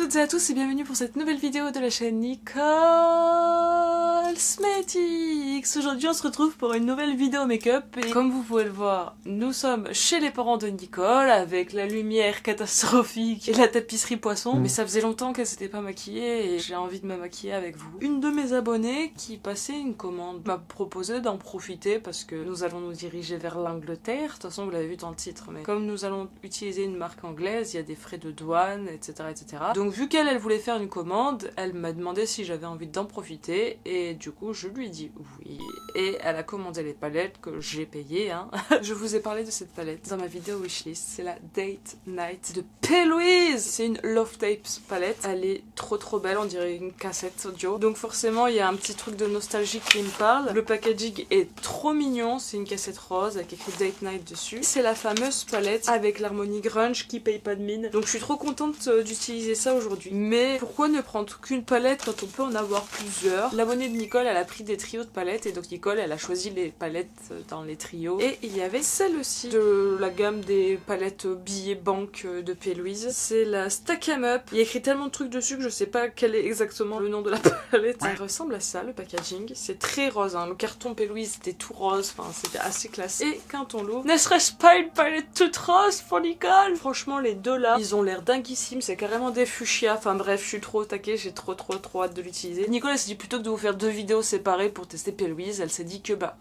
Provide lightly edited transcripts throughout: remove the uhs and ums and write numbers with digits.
toutes et à tous et bienvenue pour cette nouvelle vidéo de la chaîne Nicole Cosmetics. Aujourd'hui on se retrouve pour une nouvelle vidéo make-up et comme vous pouvez le voir, nous sommes chez les parents de Nicole avec la lumière catastrophique et la tapisserie poisson. Mais ça faisait longtemps qu'elle s'était pas maquillée et j'ai envie de me maquiller avec vous. Une de mes abonnées qui passait une commande m'a proposé d'en profiter parce que nous allons nous diriger vers l'Angleterre. De toute façon vous l'avez vu dans le titre, mais comme nous allons utiliser une marque anglaise, il y a des frais de douane, etc. etc. Donc vu qu'elle voulait faire une commande, elle m'a demandé si j'avais envie d'en profiter et du coup je lui ai dit oui. Et elle a commandé les palettes que j'ai payées. Hein. Je vous ai parlé de cette palette dans ma vidéo wishlist. C'est la Date Night de P. Louise. C'est une Love Tapes palette. Elle est trop belle, on dirait une cassette audio. Donc forcément il y a un petit truc de nostalgie qui me parle. Le packaging est trop mignon. C'est une cassette rose avec écrit Date Night dessus. C'est la fameuse palette avec l'harmonie grunge qui paye pas de mine. Donc je suis trop contente d'utiliser ça aujourd'hui. Mais pourquoi ne prendre qu'une palette quand on peut en avoir plusieurs? L'abonnée de Nicole, elle a pris des trios de palettes et donc Nicole, elle a choisi les palettes dans les trios. Et il y avait celle-ci de la gamme des palettes billets banque de P. Louise. C'est la Stack 'em Up. Il y a écrit tellement de trucs dessus que je sais pas quel est exactement le nom de la palette. Elle ressemble à ça, le packaging. C'est très rose, hein. Le carton P. Louise c'était tout rose, enfin c'était assez classe. Et quand on l'ouvre, ne serait-ce pas une palette toute rose pour Nicole? Franchement, les deux là, ils ont l'air dinguissimes. C'est carrément des fuchsia. Enfin bref, je suis trop au taquet, j'ai trop hâte de l'utiliser. Nicole, elle s'est dit plutôt que de vous faire deux vidéos séparées pour tester P. Louise, elle s'est dit que bah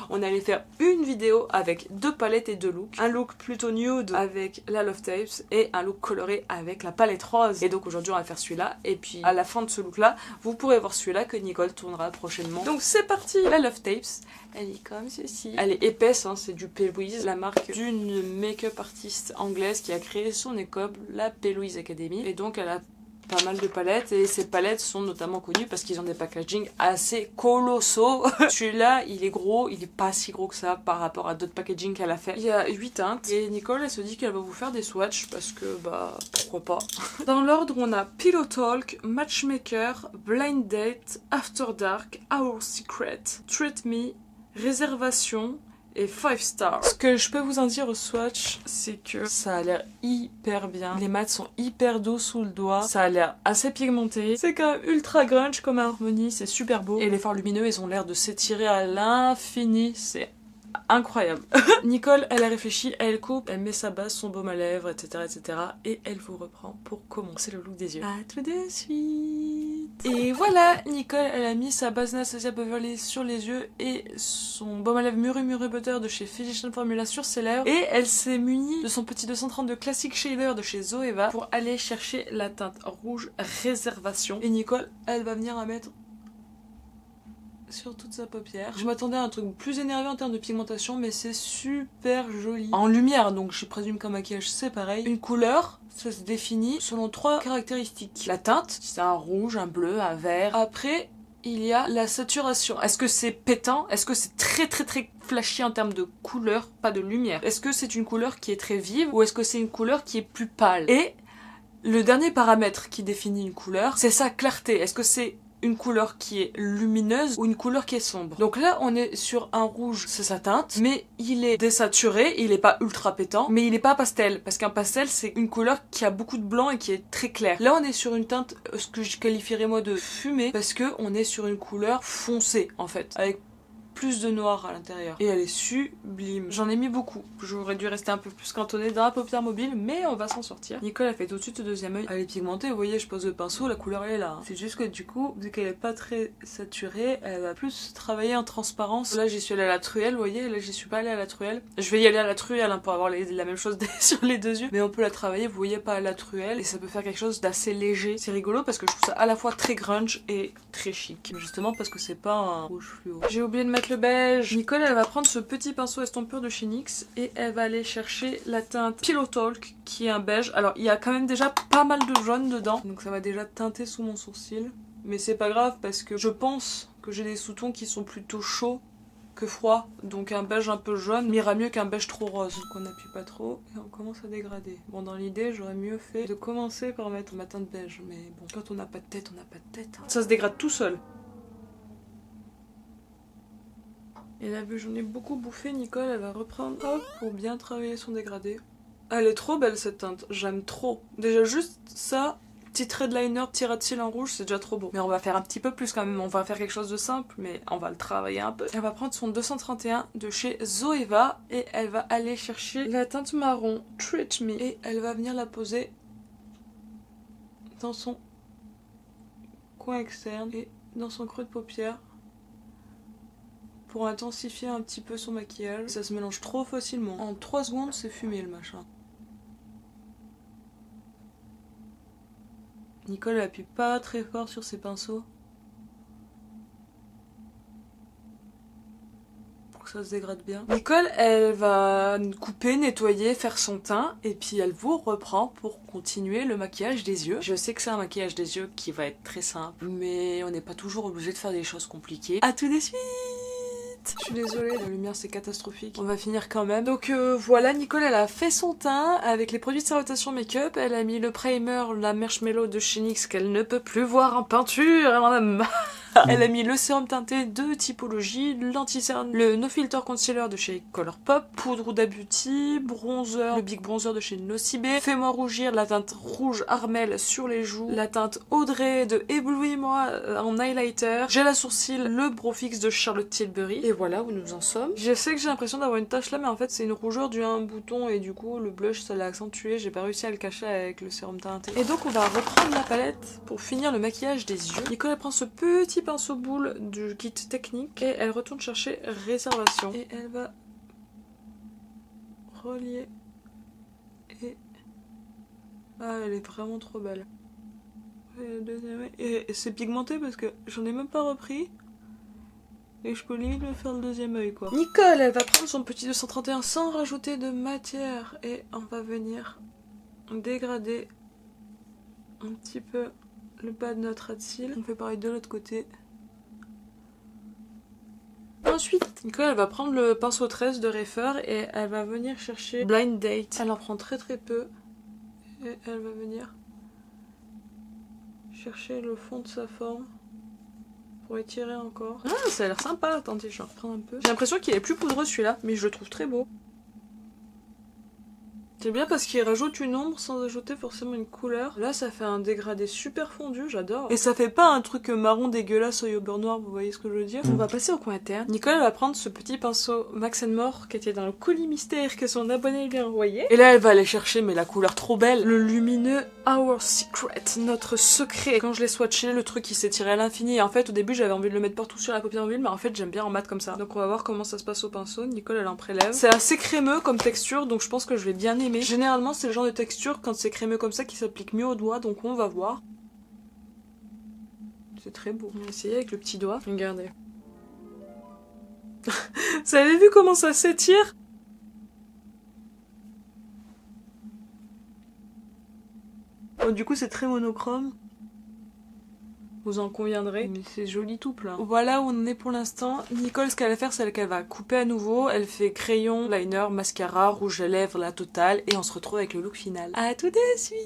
on allait faire une vidéo avec deux palettes et deux looks. Un look plutôt nude avec la Love Tapes et un look coloré avec la palette rose. Et donc aujourd'hui on va faire celui-là. Et puis à la fin de ce look là, vous pourrez voir celui-là que Nicole tournera prochainement. Donc c'est parti. La Love Tapes, elle est comme ceci. Elle est épaisse, hein, c'est du P. Louise, la marque d'une make-up artiste anglaise qui a créé son école, la P. Louise Academy. Et donc elle a pas mal de palettes et ces palettes sont notamment connues parce qu'ils ont des packaging assez colossaux. Celui-là il est gros, il est pas si gros que ça par rapport à d'autres packaging qu'elle a fait. Il y a 8 teintes et Nicole elle se dit qu'elle va vous faire des swatchs parce que bah pourquoi pas. Dans l'ordre on a Pillow Talk, Matchmaker, Blind Date, After Dark, Our Secret, Treat Me, Réservation et 5 stars. Ce que je peux vous en dire au swatch, c'est que ça a l'air hyper bien. Les mats sont hyper doux sous le doigt. Ça a l'air assez pigmenté. C'est quand même ultra grunge comme harmonie, c'est super beau. Et les fards lumineux, ils ont l'air de s'étirer à l'infini. C'est incroyable. Nicole, elle a réfléchi, elle coupe, elle met sa base, son baume à lèvres, etc. etc. et elle vous reprend pour commencer le look des yeux. À tout de suite. Et voilà, Nicole, elle a mis sa base Anastasia Beverly sur les yeux et son baume à lèvres Muru Butter de chez Physician Formula sur ses lèvres. Et elle s'est munie de son petit 230 de Classic Shader de chez Zoeva pour aller chercher la teinte rouge Réservation. Et Nicole, elle va venir à mettre sur toute sa paupière. Je m'attendais à un truc plus énervé en termes de pigmentation, mais c'est super joli. En lumière, donc je présume qu'en maquillage c'est pareil. Une couleur, ça se définit selon 3 caractéristiques. La teinte, c'est un rouge, un bleu, un vert. Après, il y a la saturation. Est-ce que c'est pétant? Est-ce que c'est très flashy en termes de couleur, pas de lumière? Est-ce que c'est une couleur qui est très vive ou est-ce que c'est une couleur qui est plus pâle? Et le dernier paramètre qui définit une couleur, c'est sa clarté. Est-ce que c'est une couleur qui est lumineuse ou une couleur qui est sombre? Donc là on est sur un rouge, c'est sa teinte, mais il est désaturé, il est pas ultra pétant, mais il est pas pastel, parce qu'un pastel c'est une couleur qui a beaucoup de blanc et qui est très claire. Là on est sur une teinte, ce que je qualifierais moi de fumée, parce que on est sur une couleur foncée en fait, avec plus de noir à l'intérieur. Et elle est sublime. J'en ai mis beaucoup. J'aurais dû rester un peu plus cantonnée dans la paupière mobile, mais on va s'en sortir. Nicole a fait tout de suite le deuxième œil. Elle est pigmentée, vous voyez, je pose le pinceau, la couleur elle est là. C'est juste que du coup, vu qu'elle est pas très saturée, elle va plus travailler en transparence. Là j'y suis allée à la truelle, vous voyez, là j'y suis pas allée à la truelle. Je vais y aller à la truelle hein, pour avoir la même chose sur les deux yeux, mais on peut la travailler, vous voyez, pas à la truelle, et ça peut faire quelque chose d'assez léger. C'est rigolo parce que je trouve ça à la fois très grunge et très chic. Justement parce que c'est pas un rouge fluo. J'ai oublié de mettre le beige. Nicole elle va prendre ce petit pinceau estompeur de chez NYX et elle va aller chercher la teinte Pillow Talk qui est un beige. Alors il y a quand même déjà pas mal de jaune dedans, donc ça va déjà teinter sous mon sourcil. Mais c'est pas grave parce que je pense que j'ai des sous-tons qui sont plutôt chauds que froids, donc un beige un peu jaune m'ira mieux qu'un beige trop rose. Donc on appuie pas trop et on commence à dégrader. Bon, dans l'idée j'aurais mieux fait de commencer par mettre ma teinte beige, mais bon, quand on n'a pas de tête, on n'a pas de tête hein. Ça se dégrade tout seul. Et là, vu j'en ai beaucoup bouffé, Nicole, elle va reprendre hop, pour bien travailler son dégradé. Elle est trop belle cette teinte, j'aime trop. Déjà juste ça, Petit trait de liner, petit ras de cils en rouge, c'est déjà trop beau. Mais on va faire un petit peu plus quand même, on va faire quelque chose de simple, mais on va le travailler un peu. Elle va prendre son 231 de chez Zoeva et elle va aller chercher la teinte marron Treat Me et elle va venir la poser dans son coin externe et dans son creux de paupière pour intensifier un petit peu son maquillage. Ça se mélange trop facilement. En 3 secondes, c'est fumé le machin. Nicole elle appuie pas très fort sur ses pinceaux pour que ça se dégrade bien. Nicole elle va couper, nettoyer, faire son teint et puis elle vous reprend pour continuer le maquillage des yeux. Je sais que c'est un maquillage des yeux qui va être très simple mais on n'est pas toujours obligé de faire des choses compliquées. À tout de suite. Je suis désolée, la lumière c'est catastrophique. On va finir quand même. Donc voilà, Nicole elle a fait son teint avec les produits de sa rotation make-up. Elle a mis le primer, la marshmallow de chez NYX qu'elle ne peut plus voir en peinture. Elle en a marre. Elle a mis le sérum teinté de Typologie, l'anti-cerne, le No Filter Concealer de chez Colourpop, poudre Huda Beauty, bronzer, le Big Bronzer de chez Nocibé, Fais-moi rougir, la teinte rouge Armel sur les joues, la teinte Audrey de Éblouis-moi en highlighter, gel à sourcils, le Brow Fix de Charlotte Tilbury. Et voilà où nous en sommes. Je sais que j'ai l'impression d'avoir une tache là, mais en fait c'est une rougeur due à un bouton et du coup le blush ça l'a accentué. J'ai pas réussi à le cacher avec le sérum teinté. Et donc on va reprendre la palette pour finir le maquillage des yeux. Nicole elle prend ce petit pinceau boule du kit technique et elle retourne chercher réservation et elle va relier et ah elle est vraiment trop belle. Et c'est pigmenté parce que j'en ai même pas repris et je peux limite me faire le deuxième œil quoi. Nicole elle va prendre son petit 231 sans rajouter de matière et on va venir dégrader un petit peu le bas de notre ras de cils. On fait pareil de l'autre côté. Ensuite, Nicole elle va prendre le pinceau 13 de Refer et elle va venir chercher Blind Date. Elle en prend très peu et elle va venir chercher le fond de sa forme pour étirer encore. Ah, ça a l'air sympa. Attendez, je vais reprendre un peu. J'ai l'impression qu'il est plus poudreux celui-là, mais je le trouve très beau. C'est bien parce qu'il rajoute une ombre sans ajouter forcément une couleur. Là ça fait un dégradé super fondu, j'adore. Et ça fait pas un truc marron dégueulasse au beurre noir, vous voyez ce que je veux dire. On va passer au coin interne. Nicole va prendre ce petit pinceau Max More qui était dans le colis mystère que son abonné lui a envoyé. Et là elle va aller chercher, mais la couleur trop belle, le lumineux Our Secret, notre secret. Quand je l'ai swatché, le truc il s'est tiré à l'infini. Et en fait au début j'avais envie de le mettre partout sur la paupière mobile, mais en fait j'aime bien en mat comme ça. Donc on va voir comment ça se passe au pinceau. Nicole elle en prélève. C'est assez crémeux comme texture, donc je pense que je vais bien aimer. Généralement c'est le genre de texture quand c'est crémeux comme ça qui s'applique mieux au doigt, donc on va voir. C'est très beau. On va essayer avec le petit doigt. Regardez. Vous avez vu comment ça s'étire? Oh, du coup c'est très monochrome. Vous en conviendrez. Mais c'est joli tout plein. Voilà où on en est pour l'instant. Nicole, ce qu'elle va faire, c'est qu'elle va couper à nouveau. Elle fait crayon, liner, mascara, rouge à lèvres, la totale. Et on se retrouve avec le look final. À tout de suite.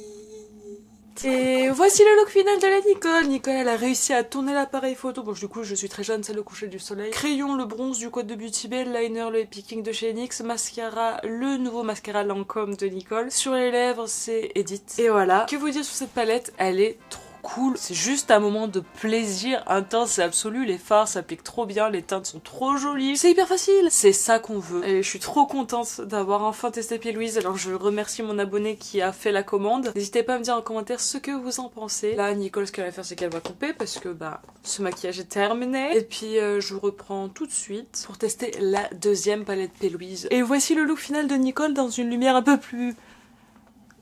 Et voici le look final de la Nicole. Nicole, elle a réussi à tourner l'appareil photo. Bon, du coup, je suis très jeune, c'est le coucher du soleil. Crayon, le bronze du code de Beauty Bay. Liner, le Epic King de chez NYX. Mascara, le nouveau mascara Lancôme de Nicole. Sur les lèvres, c'est Edith. Et voilà. Que vous dire sur cette palette? Elle est trop cool, c'est juste un moment de plaisir intense et absolu, les fards s'appliquent trop bien, les teintes sont trop jolies, c'est hyper facile, c'est ça qu'on veut. Et je suis trop contente d'avoir enfin testé P. Louise, alors je remercie mon abonné qui a fait la commande. N'hésitez pas à me dire en commentaire ce que vous en pensez. Là, Nicole, ce qu'elle va faire, c'est qu'elle va couper parce que ce maquillage est terminé. Et puis je reprends tout de suite pour tester la deuxième palette P. Louise. Et voici le look final de Nicole dans une lumière un peu plus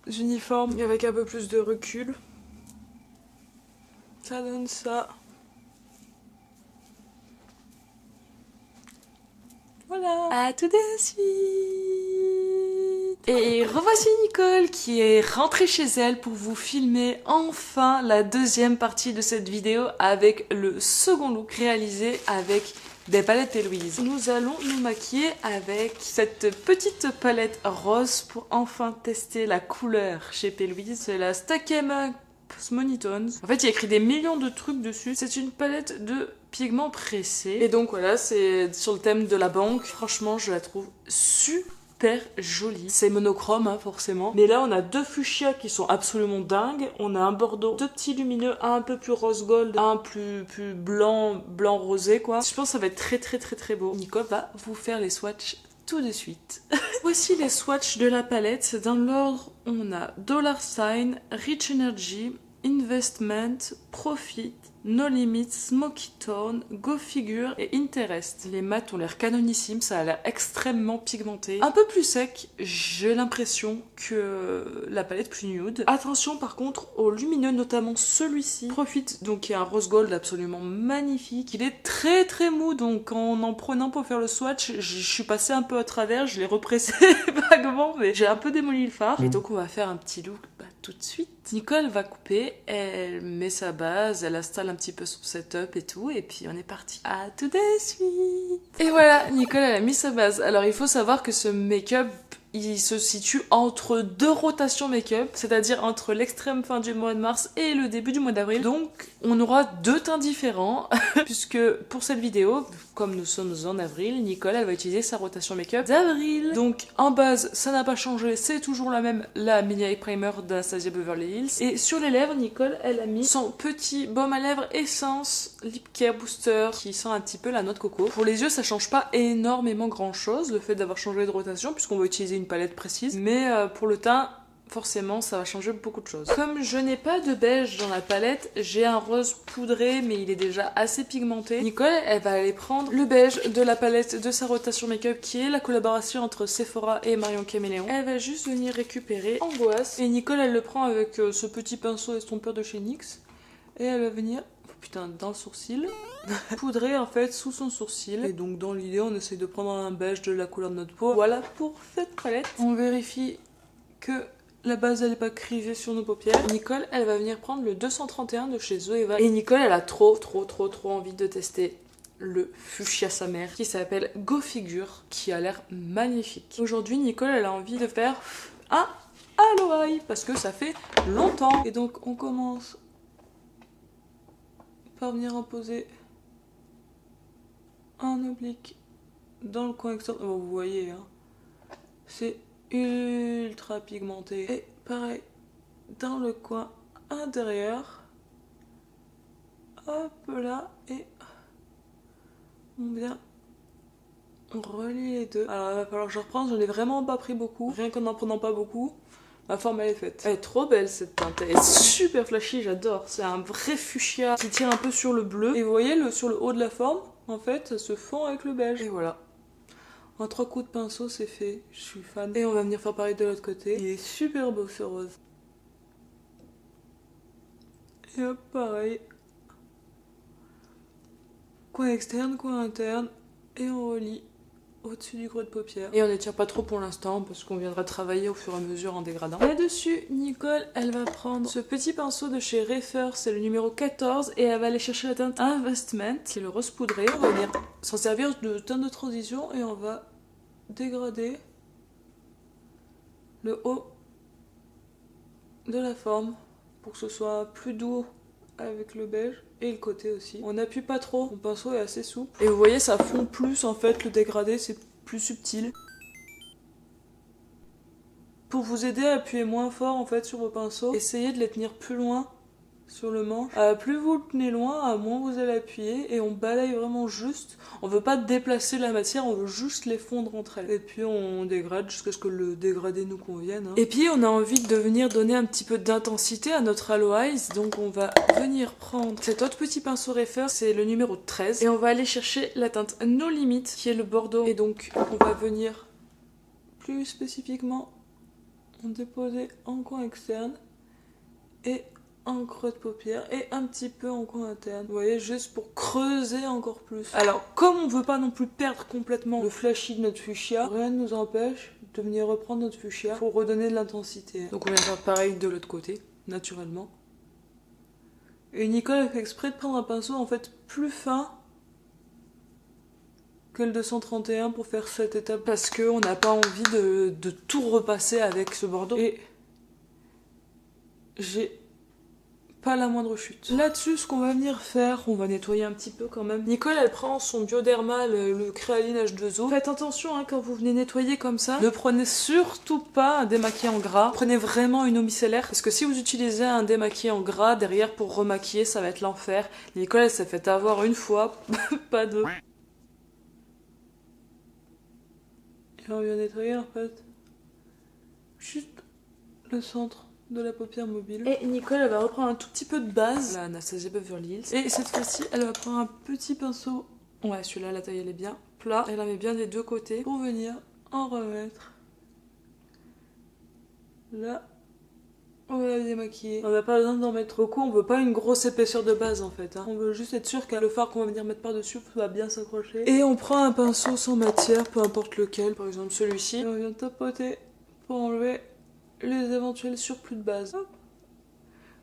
uniforme, avec un peu plus de recul. Ça donne ça. Voilà. À tout de suite. Et revoici Nicole qui est rentrée chez elle pour vous filmer enfin la deuxième partie de cette vidéo avec le second look réalisé avec des palettes P. Louise. Nous allons nous maquiller avec cette petite palette rose pour enfin tester la couleur chez P. Louise. C'est la Stakema Monitones. En fait, il y a écrit des millions de trucs dessus. C'est une palette de pigments pressés. Et donc voilà, c'est sur le thème de la banque. Franchement, je la trouve super hyper joli. C'est monochrome hein, forcément. Mais là on a deux fuchsias qui sont absolument dingues. On a un bordeaux, deux petits lumineux, un peu plus rose gold, un plus blanc rosé quoi. Je pense que ça va être très beau. Nicole va vous faire les swatchs tout de suite. Voici les swatchs de la palette. Dans l'ordre, on a $Sign, Rich Energy, Investment, Profit, No Limits, Smoky Tone, Go Figure et Interest. Les mats ont l'air canonissimes, ça a l'air extrêmement pigmenté. Un peu plus sec, j'ai l'impression que la palette plus nude. Attention par contre aux lumineux, notamment celui-ci. Profit, donc qui est un rose gold absolument magnifique. Il est très mou, donc en prenant pour faire le swatch, je suis passée un peu à travers, je l'ai repressé vaguement, mais j'ai un peu démoli le fard. Et donc on va faire un petit look tout de suite. Nicole va couper, elle met sa base, elle installe un petit peu son setup et tout, et puis on est parti. À tout de suite. Et voilà, Nicole elle a mis sa base. Alors il faut savoir que ce make-up, il se situe entre deux rotations make-up, c'est-à-dire entre l'extrême fin du mois de mars et le début du mois d'avril. Donc on aura deux teints différents, puisque pour cette vidéo, comme nous sommes en avril, Nicole elle va utiliser sa rotation make-up d'avril. Donc en base, ça n'a pas changé, c'est toujours la même, la mini eye primer d'Anastasia Beverly Hills. Et sur les lèvres, Nicole elle a mis son petit baume à lèvres Essence Lip Care Booster qui sent un petit peu la noix de coco. Pour les yeux, ça change pas énormément grand chose, le fait d'avoir changé de rotation, puisqu'on va utiliser une palette précise, mais pour le teint forcément ça va changer beaucoup de choses. Comme je n'ai pas de beige dans la palette, j'ai un rose poudré mais il est déjà assez pigmenté. Nicole elle va aller prendre le beige de la palette de sa rotation make-up qui est la collaboration entre Sephora et Marion Caméléon. Elle va juste venir récupérer Angoisse et Nicole elle le prend avec ce petit pinceau estompeur de chez NYX et elle va venir dans le sourcil, poudrer en fait sous son sourcil. Et donc dans l'idée on essaie de prendre un beige de la couleur de notre peau. Voilà pour cette palette. On vérifie que la base elle n'est pas crivée sur nos paupières. Nicole elle va venir prendre le 231 de chez Zoeva. Et Nicole elle a trop envie de tester le fuchsia sa mère qui s'appelle Go Figure, qui a l'air magnifique. Aujourd'hui Nicole elle a envie de faire un aloe eye parce que ça fait longtemps. Et donc on commence par venir imposer un oblique dans le coin externe. Bon, vous voyez, hein, c'est ultra pigmenté. Et pareil, dans le coin intérieur. Hop là, et on vient, on relie les deux. Alors il va falloir que je reprenne, j'en ai vraiment pas pris beaucoup. Rien qu'en n'en prenant pas beaucoup, ma forme elle est faite. Elle est trop belle cette teinte, elle est super flashy, j'adore. C'est un vrai fuchsia qui tire un peu sur le bleu. Et vous voyez, sur le haut de la forme, en fait, ça se fond avec le beige. Et voilà. En 3 coups de pinceau, c'est fait. Je suis fan. Et on va venir faire pareil de l'autre côté. Il est super beau ce rose. Et hop, pareil. Coin externe, coin interne. Et on relie au-dessus du creux de paupière. Et on n'étire pas trop pour l'instant parce qu'on viendra travailler au fur et à mesure en dégradant. Là-dessus, Nicole, elle va prendre ce petit pinceau de chez Refer, c'est le numéro 14, et elle va aller chercher la teinte Investment, qui est le rose poudré. On va venir s'en servir de teinte de transition et on va dégrader le haut de la forme pour que ce soit plus doux avec le beige. Et le côté aussi. On n'appuie pas trop, mon pinceau est assez souple. Et vous voyez, ça fond plus en fait, le dégradé, c'est plus subtil. Pour vous aider à appuyer moins fort en fait sur vos pinceaux, essayez de les tenir plus loin sur le manche. Plus vous le tenez loin, moins vous allez appuyer, et on balaye vraiment juste. On veut pas déplacer la matière, on veut juste les fondre entre elles. Et puis on dégrade jusqu'à ce que le dégradé nous convienne. Hein. Et puis on a envie de venir donner un petit peu d'intensité à notre aloe eyes, donc on va venir prendre cet autre petit pinceau Refer, c'est le numéro 13, et on va aller chercher la teinte No Limit, qui est le bordeaux. Et donc on va venir plus spécifiquement déposer en coin externe et en creux de paupière et un petit peu en coin interne. Vous voyez, juste pour creuser encore plus. Alors, comme on veut pas non plus perdre complètement le flashy de notre fuchsia, rien ne nous empêche de venir reprendre notre fuchsia pour redonner de l'intensité. Donc on vient faire pareil de l'autre côté, naturellement. Et Nicole a fait exprès de prendre un pinceau en fait plus fin que le 231 pour faire cette étape parce qu'on n'a pas envie de tout repasser avec ce bordeaux. Et j'ai pas la moindre chute. Là-dessus, ce qu'on va venir faire, on va nettoyer un petit peu quand même. Nicole, elle prend son Bioderma, le Créaline H2O. Faites attention hein, quand vous venez nettoyer comme ça. Ne prenez surtout pas un démaquillant en gras. Prenez vraiment une eau micellaire parce que si vous utilisez un démaquillant en gras, derrière pour remaquiller, ça va être l'enfer. Nicole, elle s'est fait avoir une fois, pas deux. Et on vient nettoyer en fait juste le centre de la paupière mobile. Et Nicole, elle va reprendre un tout petit peu de base, la Anastasia Beverly Hills. Et cette fois-ci, elle va prendre un petit pinceau. Ouais, celui-là, la taille, elle est bien plat. Elle la met bien des deux côtés pour venir en remettre. Là, on va la démaquiller. On n'a pas besoin d'en mettre beaucoup. On veut pas une grosse épaisseur de base en fait. Hein. On veut juste être sûr que le fard qu'on va venir mettre par-dessus va bien s'accrocher. Et on prend un pinceau sans matière, peu importe lequel. Par exemple celui-ci. Et on vient tapoter pour enlever les éventuels surplus de base. Hop.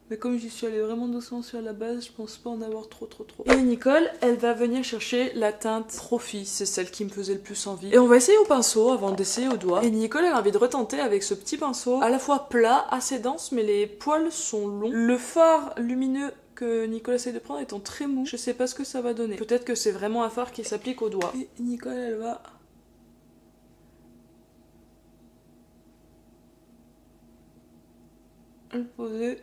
Mais comme j'y suis allée vraiment doucement sur la base, je pense pas en avoir trop. Et Nicole, elle va venir chercher la teinte Trophy, c'est celle qui me faisait le plus envie. Et on va essayer au pinceau avant d'essayer au doigt. Et Nicole, elle a envie de retenter avec ce petit pinceau, à la fois plat, assez dense, mais les poils sont longs. Le fard lumineux que Nicole essaie de prendre étant très mou, je sais pas ce que ça va donner. Peut-être que c'est vraiment un fard qui s'applique au doigt. Et Nicole, elle va le poser.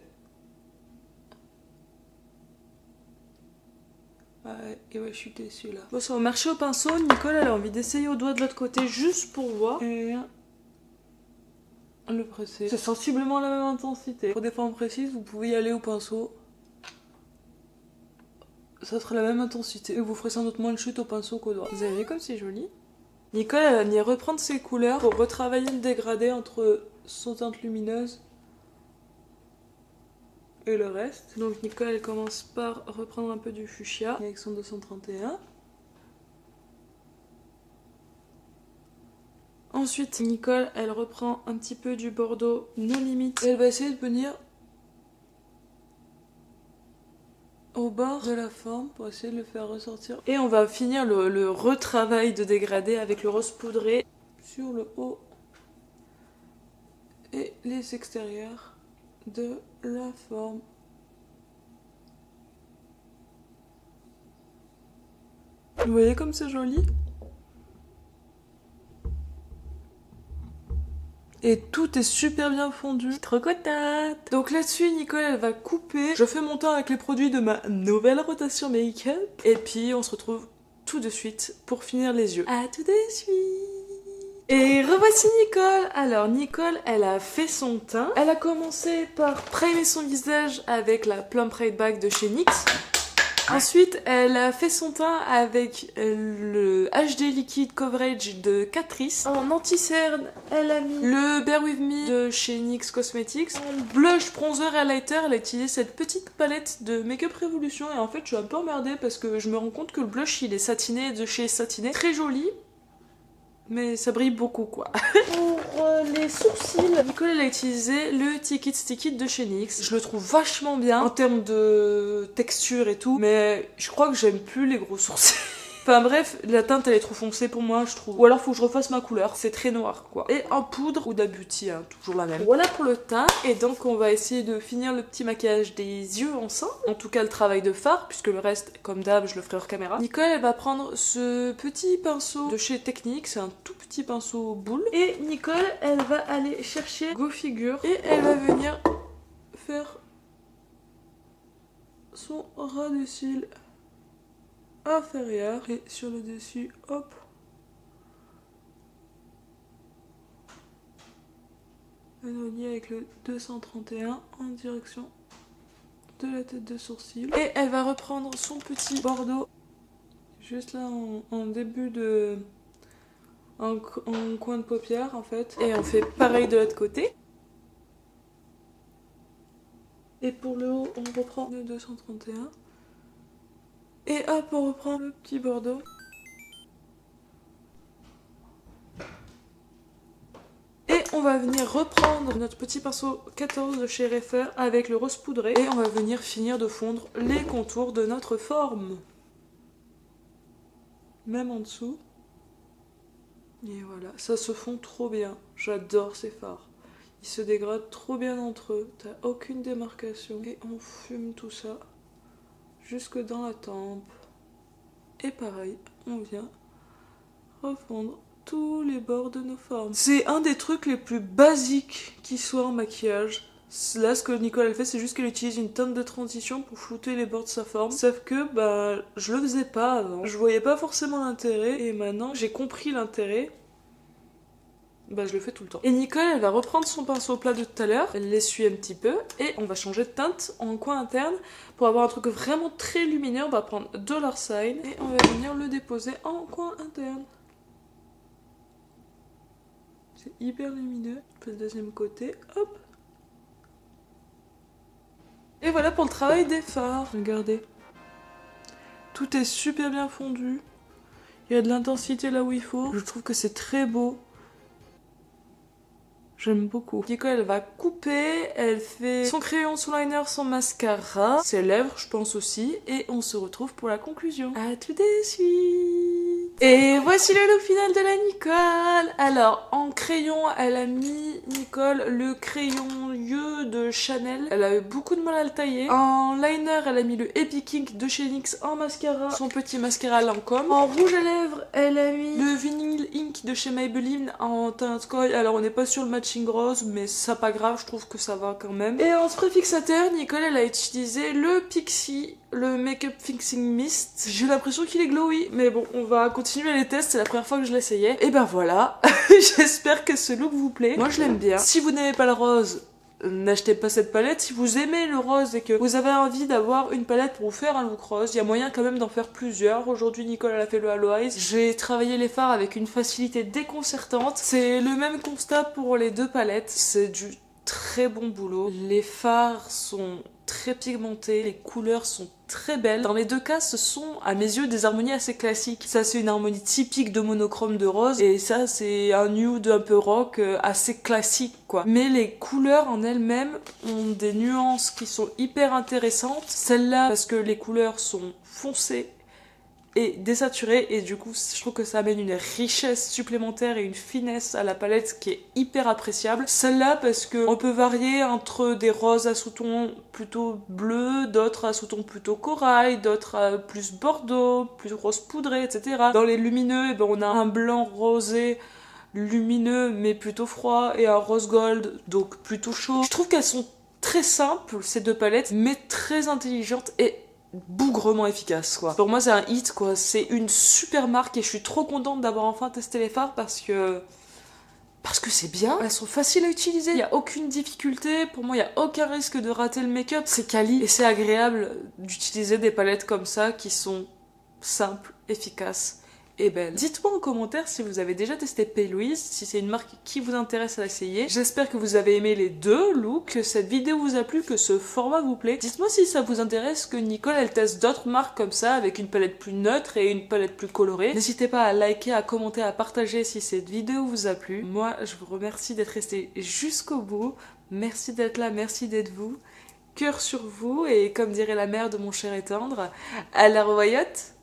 Ouais, il va chuter celui-là. Bon, ça va marcher au pinceau. Nicole, elle a envie d'essayer au doigt de l'autre côté juste pour voir. Et le presser. C'est sensiblement la même intensité. Pour des formes précises, vous pouvez y aller au pinceau. Ça sera la même intensité. Et vous ferez sans doute moins de chute au pinceau qu'au doigt. Vous avez vu comme c'est joli? Nicole, elle va venir reprendre ses couleurs pour retravailler le dégradé entre son teinte lumineuse et le reste. Donc Nicole, elle commence par reprendre un peu du fuchsia avec son 231. Ensuite, Nicole, elle reprend un petit peu du Bordeaux No Limit. Et elle va essayer de venir au bord de la forme pour essayer de le faire ressortir. Et on va finir le retravail de dégradé avec le rose poudré sur le haut et les extérieurs de la forme. Vous voyez comme c'est joli? Et tout est super bien fondu. Trop contente. Donc là-dessus, Nicole, elle va couper. Je fais mon temps avec les produits de ma nouvelle rotation make-up. Et puis, on se retrouve tout de suite pour finir les yeux. À tout de suite. Et revoici Nicole. Alors Nicole, elle a fait son teint. Elle a commencé par primer son visage avec la Plum Pride Bag de chez NYX. Ensuite, elle a fait son teint avec le HD Liquid Coverage de Catrice. En anti-cerne, elle a mis le Bear With Me de chez NYX Cosmetics. En blush, bronzer et highlighter, elle a utilisé cette petite palette de Makeup Revolution. Et en fait, je suis un peu emmerdée parce que je me rends compte que le blush, il est satiné de chez Satiné. Très joli. Mais ça brille beaucoup quoi. Pour les sourcils, Nicole elle a utilisé le Ticket Stick It de chez NYX. Je le trouve vachement bien en termes de texture et tout. Mais je crois que j'aime plus les gros sourcils. Enfin bref, la teinte elle est trop foncée pour moi je trouve. Ou alors faut que je refasse ma couleur, c'est très noir quoi. Et en poudre ou d'Abuti, hein, toujours la même. Voilà pour le teint. Et donc on va essayer de finir le petit maquillage des yeux ensemble. En tout cas le travail de fard, puisque le reste, comme d'hab, je le ferai hors caméra. Nicole elle va prendre ce petit pinceau de chez Technique, c'est un tout petit pinceau boule. Et Nicole elle va aller chercher Go Figure et elle va venir faire son ras de cils inférieur et sur le dessus, hop. Elle relie avec le 231 en direction de la tête de sourcil. Et elle va reprendre son petit bordeaux juste là en début de... en coin de paupière en fait. Et on fait pareil de l'autre côté. Et pour le haut, on reprend le 231. Et hop, on reprend le petit bordeaux. Et on va venir reprendre notre petit pinceau 14 de chez Refer avec le rose poudré. Et on va venir finir de fondre les contours de notre forme. Même en dessous. Et voilà, ça se fond trop bien. J'adore ces fards. Ils Ils se dégradent trop bien entre eux, t'as aucune démarcation. Et on fume tout ça jusque dans la tempe. Et pareil, on vient refondre tous les bords de nos formes. C'est un des trucs les plus basiques qui soit en maquillage. Là, ce que Nicole elle fait, c'est juste qu'elle utilise une teinte de transition pour flouter les bords de sa forme. Sauf que, bah, je le faisais pas avant. Je voyais pas forcément l'intérêt. Et maintenant, j'ai compris l'intérêt. Bah, je le fais tout le temps. Et Nicole, elle va reprendre son pinceau plat de tout à l'heure. Elle l'essuie un petit peu. Et on va changer de teinte en coin interne. Pour avoir un truc vraiment très lumineux, on va prendre Dollar Sign. Et on va venir le déposer en coin interne. C'est hyper lumineux. On fait le deuxième côté. Hop. Et voilà pour le travail des fards. Regardez. Tout est super bien fondu. Il y a de l'intensité là où il faut. Je trouve que c'est très beau. J'aime beaucoup. Nicole, elle va couper, elle fait son crayon, son liner, son mascara, ses lèvres, je pense aussi, et on se retrouve pour la conclusion. À tout de suite. Et voici le look final de la Nicole. Alors, en crayon, elle a mis, Nicole, le crayon Yeux de Chanel. Elle a eu beaucoup de mal à le tailler. En liner, elle a mis le Epic Ink de chez NYX. En mascara, son petit mascara Lancôme. En rouge à lèvres, elle a mis le Vinyl Ink de chez Maybelline en teinte koi. Alors, on n'est pas sur le matching rose, mais ça pas grave, je trouve que ça va quand même. Et en spray fixateur, Nicole, elle a utilisé le Pixi, le Makeup Fixing Mist. J'ai l'impression qu'il est glowy, mais bon, on va continuer les tests, c'est la première fois que je l'essayais. Et ben voilà, j'espère que ce look vous plaît. Moi, je l'aime bien. Si vous n'aimez pas le rose, n'achetez pas cette palette. Si vous aimez le rose et que vous avez envie d'avoir une palette pour vous faire un look rose, il y a moyen quand même d'en faire plusieurs. Aujourd'hui, Nicole, elle a fait le Halo Eyes. J'ai travaillé les fards avec une facilité déconcertante. C'est le même constat pour les deux palettes. C'est du très bon boulot. Les fards sont très pigmentés, les couleurs sont très belles. Dans les deux cas, ce sont à mes yeux des harmonies assez classiques. Ça, c'est une harmonie typique de monochrome de rose, et ça, c'est un nude un peu rock assez classique, quoi. Mais les couleurs en elles-mêmes ont des nuances qui sont hyper intéressantes. Celle-là, parce que les couleurs sont foncées et désaturée, et du coup je trouve que ça amène une richesse supplémentaire et une finesse à la palette qui est hyper appréciable. Celle-là parce que on peut varier entre des roses à sous-ton plutôt bleu, d'autres à sous-ton plutôt corail, d'autres à plus bordeaux, plus rose poudré, etc. Dans les lumineux, ben, on a un blanc rosé lumineux mais plutôt froid, et un rose gold donc plutôt chaud. Je trouve qu'elles sont très simples ces deux palettes, mais très intelligentes et bougrement efficace, quoi. Pour moi c'est un hit, quoi. C'est une super marque et je suis trop contente d'avoir enfin testé les fards parce que c'est bien. Elles sont faciles à utiliser, il n'y a aucune difficulté. Pour moi il n'y a aucun risque de rater le make-up. C'est quali et c'est agréable d'utiliser des palettes comme ça qui sont simples, efficaces et belle. Dites-moi en commentaire si vous avez déjà testé P. Louise, si c'est une marque qui vous intéresse à essayer. J'espère que vous avez aimé les deux looks, que cette vidéo vous a plu, que ce format vous plaît. Dites-moi si ça vous intéresse que Nicole elle teste d'autres marques comme ça, avec une palette plus neutre et une palette plus colorée. N'hésitez pas à liker, à commenter, à partager si cette vidéo vous a plu. Moi, je vous remercie d'être resté jusqu'au bout. Merci d'être là, merci d'être vous. Cœur sur vous, et comme dirait la mère de mon cher et tendre, à la revoyote.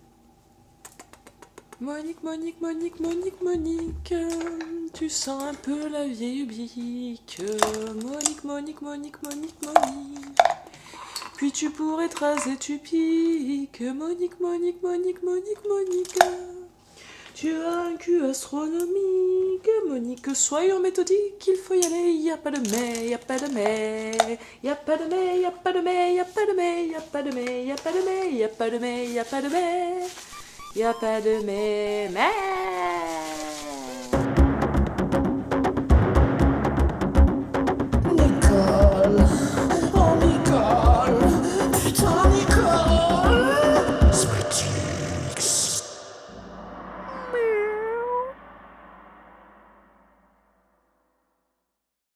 Monique, Monique, Monique, Monique, Monique, tu sens un peu la vieille bique. Monique, Monique, Monique, Monique, Monique, puis tu pourrais te raser, tu piques. Monique, Monique, Monique, Monique, Monique, tu as un cul astronomique. Monique, soyons méthodiques, il faut y aller, y a pas de mais, y a pas de mais, y a pas de mais, y a pas de mais, y a pas de mais, y a pas de mais, y a pas de mais, y a pas de mais, y a pas de mais. Y'a pas de mais.